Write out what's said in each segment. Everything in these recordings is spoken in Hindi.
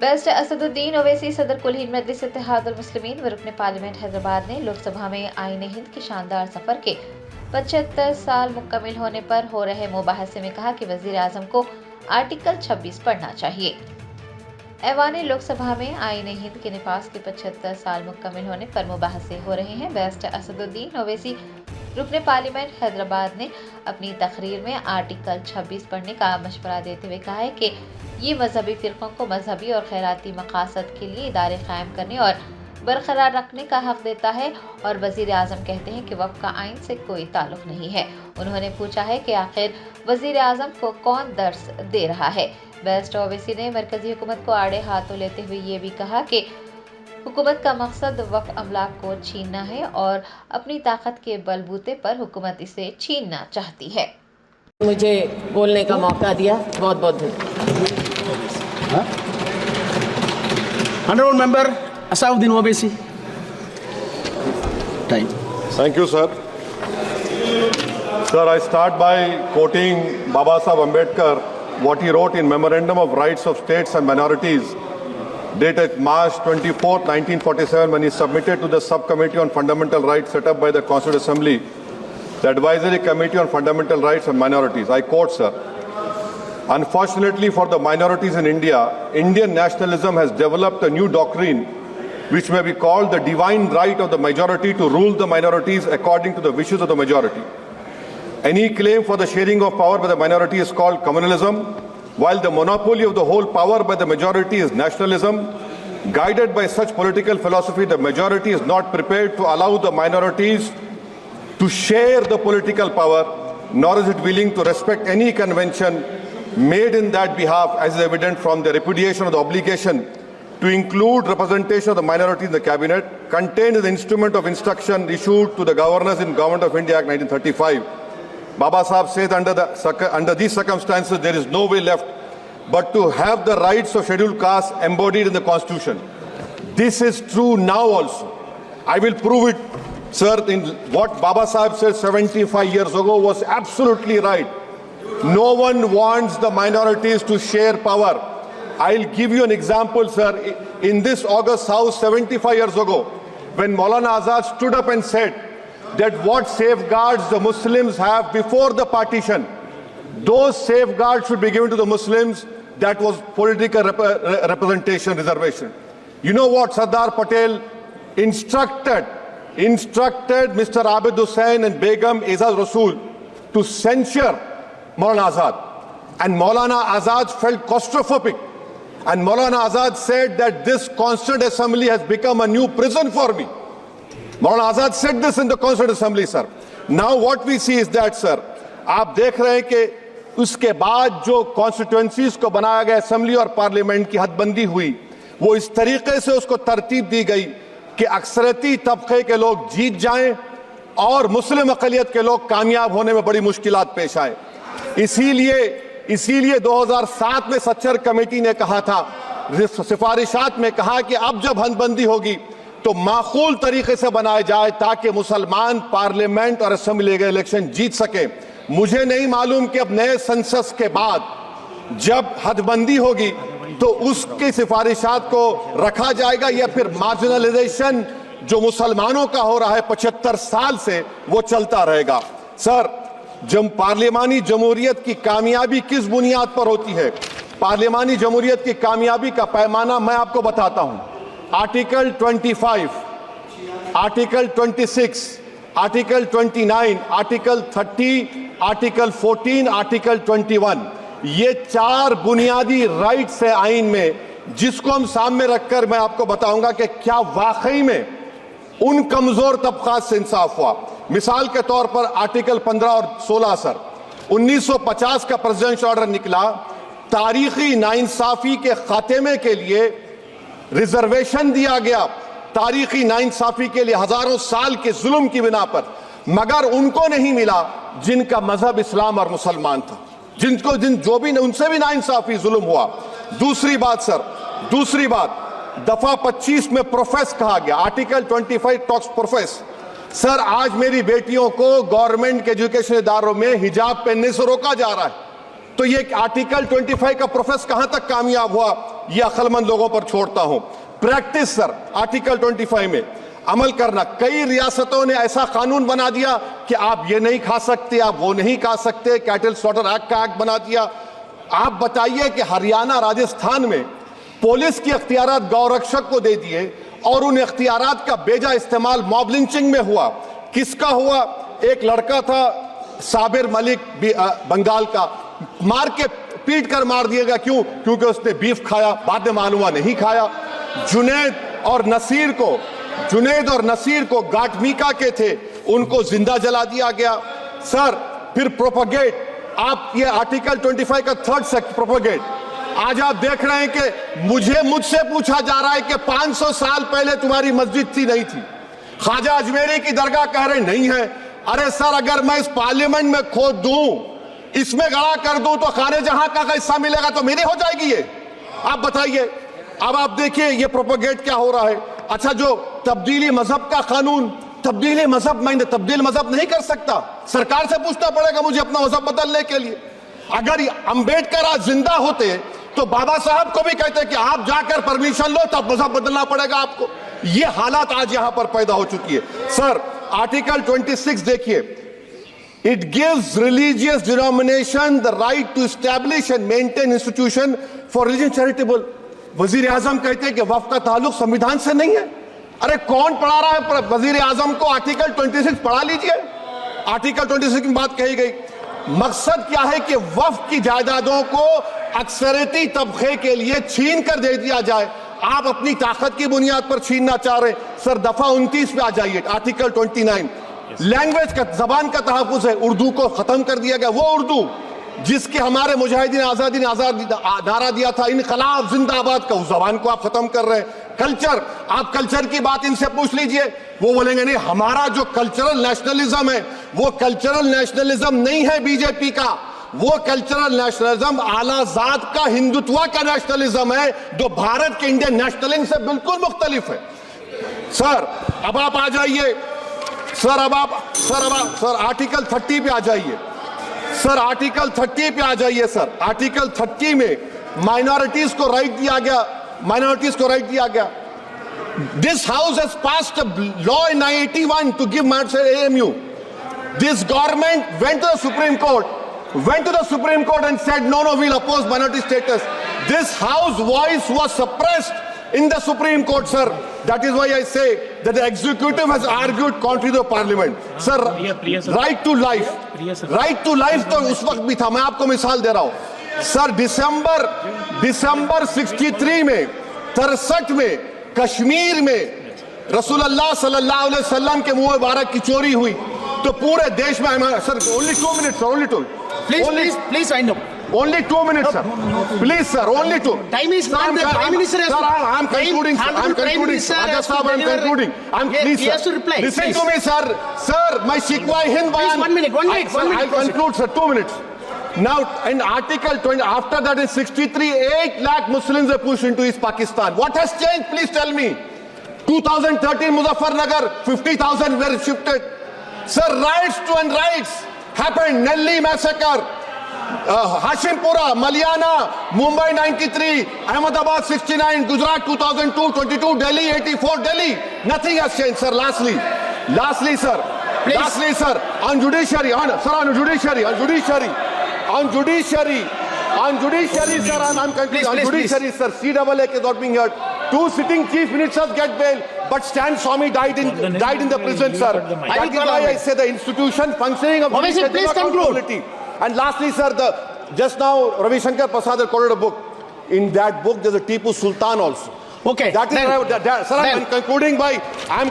बेस्ट असदुद्दीन ओवैसी सदर कुल हिंद मजलिस इत्तेहादुल मुस्लिमीन व रुकन पार्लियामेंट हैदराबाद ने लोकसभा में आईन हिंद के शानदार सफर के 75 साल मुकम्मिल होने पर हो रहे मुबाहसे में कहा कि वजीर आजम को आर्टिकल 26 पढ़ना चाहिए। ऐवान लोकसभा में आईन हिंद के निफाज के 75 साल मुकम्मिल होने पर मुबाहसे हो रहे हैं। बेस्ट असदुद्दीन ओवैसी रुकन पार्लियामेंट हैदराबाद ने अपनी तकरीर में आर्टिकल 26 पढ़ने का मशवरा देते हुए कहा है कि ये मजहबी फ़िरक़ों को मजहबी और खैराती मकासद के लिए इदारे कायम करने और बरकरार रखने का हक देता है और वज़ीर आज़म कहते हैं कि वफ़ का आइन से कोई ताल्लुक़ नहीं है। उन्होंने पूछा है कि आखिर वज़ीर आज़म को कौन दर्स दे रहा है। बेस्ट ओवैसी ने मरकज़ी हुकूमत को आड़े हाथों लेते हुए ये भी कहा कि हुकूमत का मकसद वक्फ अमलाक को छीनना है और अपनी ताकत के बलबूते पर हुकूमत इसे छीनना चाहती है। मुझे बोलने का मौका दिया, बहुत बहुत धन्यवाद। Honorable Member Asauddin Owaisi. Time. Thank you, sir. Sir, I start by quoting Baba Saheb Ambedkar, what he wrote in Memorandum of Rights of States and Minorities, dated March 24, 1947, when he submitted to the Subcommittee on Fundamental Rights set up by the Constituent Assembly, the Advisory Committee on Fundamental Rights and Minorities. I quote, sir, "Unfortunately for the minorities in India, Indian nationalism has developed a new doctrine which may be called the divine right of the majority to rule the minorities according to the wishes of the majority. Any claim for the sharing of power by the minority is called communalism, while the monopoly of the whole power by the majority is nationalism. Guided by such political philosophy, the majority is not prepared to allow the minorities to share the political power, nor is it willing to respect any convention made in that behalf, as is evident from the repudiation of the obligation to include representation of the minority in the cabinet, contained in the instrument of instruction issued to the governors in Government of India Act 1935. Baba Sahib says under these circumstances, there is no way left but to have the rights of scheduled castes embodied in the Constitution. This is true now also. I will prove it, sir. In what Baba Sahib said 75 years ago was absolutely right. No one wants the minorities to share power. I'll give you an example, sir. In this August House 75 years ago, when Maulana Azad stood up and said that what safeguards the Muslims have before the partition, those safeguards should be given to the Muslims. That was political representation, reservation. You know what Sardar Patel instructed Mr. Abid Hussain and Begum Ezaz Rasool to censure Maulana Azad. And Maulana Azad felt claustrophobic. And Maulana Azad said that this Constituent Assembly has become a new prison for me. Maulana Azad said this in the Constituent Assembly, sir. Now what we see is that, sir, आप देख रहे हैं कि उसके बाद जो कॉन्स्टिट्यूएंसीज को बनाया गया असेंबली और पार्लियामेंट की हदबंदी हुई, वो इस तरीके से उसको तरतीब दी गई कि अक्सरती तबके के लोग जीत जाएं और मुस्लिम अक़लियत के लोग कामयाब होने में बड़ी मुश्किलात पेश आए। इसीलिए 2007 में सच्चर कमेटी ने कहा था, सिफारिशात में कहा कि अब जब हदबंदी होगी तो माकूल तरीके से बनाया जाए ताकि मुसलमान पार्लियामेंट और असेंबली के इलेक्शन जीत सके। मुझे नहीं मालूम कि अब नए सेंसस के बाद जब हदबंदी होगी तो उसकी सिफारिशात को रखा जाएगा या फिर मार्जिनलाइजेशन जो मुसलमानों का हो रहा है 75 साल से वो चलता रहेगा। सर, जब पार्लियामानी जमहूरियत की कामयाबी किस बुनियाद पर होती है? पार्लियामानी जमहूरियत की कामयाबी का पैमाना मैं आपको बताता हूं। Article 25, article 26, article 29, article 30, article 14, article 21, ये 4 बुनियादी राइट्स है आइन में, जिसको हम सामने रखकर मैं आपको बताऊंगा कि क्या वाकई में उन कमजोर तबकात से इंसाफ हुआ। मिसाल के तौर पर आर्टिकल 15 और 16, सर, 1950 का प्रेसिडेंशियल ऑर्डर निकला, तारीखी नाइंसाफी के खात्मे के लिए रिजर्वेशन दिया गया, तारीखी नाइंसाफी के लिए हजारों साल के जुल्म की बिना पर, मगर उनको नहीं मिला जिनका मजहब इस्लाम और मुसलमान था, जो भी उनसे भी नाइंसाफी जुल्म हुआ। दूसरी बात सर, दूसरी बात, दफा 25 में प्रोफेस कहा गया, आर्टिकल 25 टॉक्स प्रोफेस। सर, आज मेरी बेटियों को गवर्नमेंट के एजुकेशन इदारों में हिजाब पहनने से रोका जा रहा है। तो ये आर्टिकल 25 का प्रोसेस कहां तक कामयाब हुआ, ये अक्लमंद लोगों पर छोड़ता हूं। प्रैक्टिस सर, आर्टिकल 25 में अमल करना। कई रियासतों ने ऐसा कानून बना दिया कि आप ये नहीं खा सकते, आप वो नहीं खा सकते, कैटल स्लॉटर एक्ट का एक्ट बना दिया। आप बताइए कि हरियाणा, राजस्थान में पुलिस की अख्तियारात गौरक्षक को दे दिए और उन अख्तियारात का बेजा इस्तेमाल मॉब लिंचिंग में हुआ। किसका हुआ? एक लड़का था साबिर मलिक बंगाल का, मार के पीट कर मार दिया गया। क्यों? क्योंकि उसने बीफ खाया, बाद में मालूम हुआ नहीं खाया। जुनैद और नसीर को गाटमीका के थे, उनको जिंदा जला दिया गया। सर फिर प्रोपगेट, आप ये आर्टिकल 25 का थर्ड सेक्शन प्रोपगेट, आज आप देख रहे हैं कि मुझसे पूछा जा रहा है कि 500 साल पहले तुम्हारी मस्जिद थी, नहीं थी। ख्वाजा अजमेरी की दरगाह कह रहे नहीं है। अरे सर, अगर मैं इस पार्लियामेंट में खोद दूं, इसमें गड़ा कर दूं, तो खाने जहां का हिस्सा मिलेगा तो मेरी हो जाएगी ये। आप बताइए। अब आप देखिए ये प्रोपगेट क्या हो रहा है। अच्छा, जो तब्दीली मजहब का कानून, तब्दीली मजहब, मैं तब्दील मजहब नहीं कर सकता, सरकार से पूछना पड़ेगा मुझे अपना मजहब बदलने के लिए। अगर अंबेडकर आज जिंदा होते तो बाबा साहब को भी कहते कि आप जाकर परमिशन लो, तब मजहब बदलना पड़ेगा आपको। ये हालात आज यहां पर पैदा हो चुकी है। सर आर्टिकल 26 देखिए, it gives religious denomination the right to establish and maintain institution for religion charitable. वजीर आजम कहते हैं कि वक्फ का ताल्लुक संविधान से नहीं है। अरे कौन पढ़ा रहा है वजीर आजम को? आर्टिकल 26 पढ़ा लीजिए। आर्टिकल 26 की बात कही गई। मकसद क्या है कि वक्फ की जायदादों को अक्सरियती तबके के लिए छीन कर दे दिया जाए। आप अपनी ताकत की बुनियाद पर छीनना चाह रहे हैं। सर दफा 29 पे आ जाइए, आर्टिकल 29। लैंग्वेज का, जबान का तहफ्फुज है। उर्दू को खत्म कर दिया गया। वो उर्दू जिसके हमारे मुजाहिदीन आजादी ने नारा दिया था, इनकलाब जिंदाबाद का, उस जबान को आप खत्म कर रहे हैं। कल्चर, आप कल्चर की बात इनसे पूछ लीजिए, वो बोलेंगे नहीं, हमारा जो कल्चरल नेशनलिज्म है वो कल्चरल नेशनलिज्म नहीं है बीजेपी का, वो कल्चरल नेशनलिज्म आलाजाद का, हिंदुत्व का नेशनलिज्म है, जो भारत के इंडियन नेशनलिज्म से बिल्कुल मुख्तलिफ है। सर अब आप आ जाइए। सर आर्टिकल 30 पे आ जाइए। सर आर्टिकल 30 पे आ जाइए। सर आर्टिकल 30 में माइनॉरिटीज को राइट दिया गया। This house has passed a law in 1981 to give minorities AMU. This government went to the Supreme Court and said no, we'll oppose minority status. This house voice was suppressed in the Supreme Court, sir. That is why I say that the executive has argued contrary to the parliament. Sir, right to life तो उस वक्त भी था। मैं आपको मिसाल दे रहा हूं। सर दिसंबर 63 में, 63 में कश्मीर में रसूलुल्लाह सल्लल्लाहु अलैहि वसल्लम के मुंह मुबारक की चोरी हुई तो पूरे देश में, sir only 2 minutes, sir, Please wind up. Only 2 minutes, sir. Please, sir, only 2. Time is not there. Prime Minister has to. Sir, I'm concluding. I'm concluding. I'm concluding. Please, he has to sir. reply. Listen to me, sir. Sir, my Shikwa Hind Bayan. One minute. I'll conclude, sir. 2 minutes. Now, in Article 20, after that in 63, 8 lakh Muslims were pushed into East Pakistan. What has changed? Please tell me. 2013 Muzaffarnagar, 50,000 were shifted. Sir, riots to unrights happened. Nelli massacre. Hashimpura, Maliana, Mumbai 93, Ahmedabad 69, Gujarat 2002, 22, Delhi 84, Delhi. Nothing has changed, sir. Lastly, sir. Please. Lastly, sir. On judiciary, sir. On judiciary, sir. I'm concluding. On judiciary, sir. CAA is not being heard. 2 sitting chief ministers get bail, but Stan Swamy died in the prison, sir. That is why I say the institution functioning of judiciary please conclude. And lastly, sir, just now Ravi Shankar Prasad had quoted a book. In that book, there's a Tipu Sultan also. Okay. Sir, I'm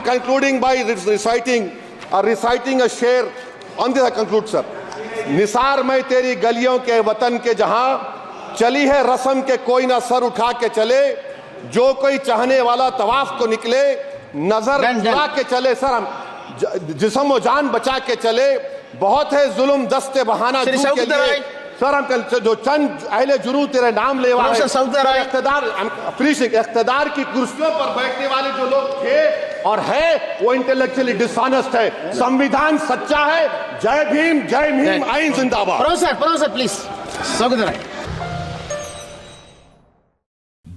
concluding by reciting a share. On this I conclude, sir. Nisar मैं तेरी गलियों के वतन के जहां चली है रस्म के कोई ना सर उठा के चले, जो कोई चाहने वाला तवाफ को निकले, नजर उठा के चले। सर हम जिस्म व जान बचा के चले, बहुत है जुल्म दस्ते बहाना दूर के लिए। सर हम जो चंद अहले जुनू तेरे नाम ले वाले इख्तिदार की कुर्सियों पर बैठने वाले जो लोग थे और है वो इंटेलेक्चुअली डिसऑनेस्ट है। संविधान सच्चा है। जय भीम, आइन जिंदाबाद। Professor, please. स्वागत है।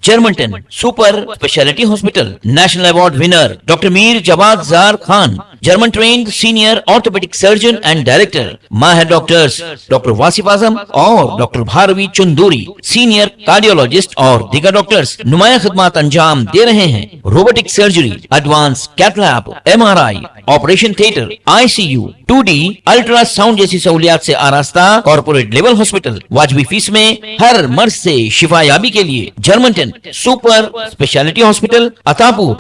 Germanten super speciality hospital national award winner doctor Mir Jawad Zar Khan, German trained senior orthopaedic surgeon and director, माहिर डॉक्टर्स डॉक्टर वासिफ आजम और doctor Bharvi Chanduri, senior cardiologist और दीगर डॉक्टर्स नुमाया खिदमत अंजाम दे रहे हैं। Robotic surgery, advance cath lab, MRI, operation theatre, ICU, 2D ultrasound जैसी सहूलियात से आरास्ता कॉर्पोरेट लेवल हॉस्पिटल, वाजबी फीस में हर मर्ज से शिफायाबी के लिए Germanton super speciality hospital, Attapur.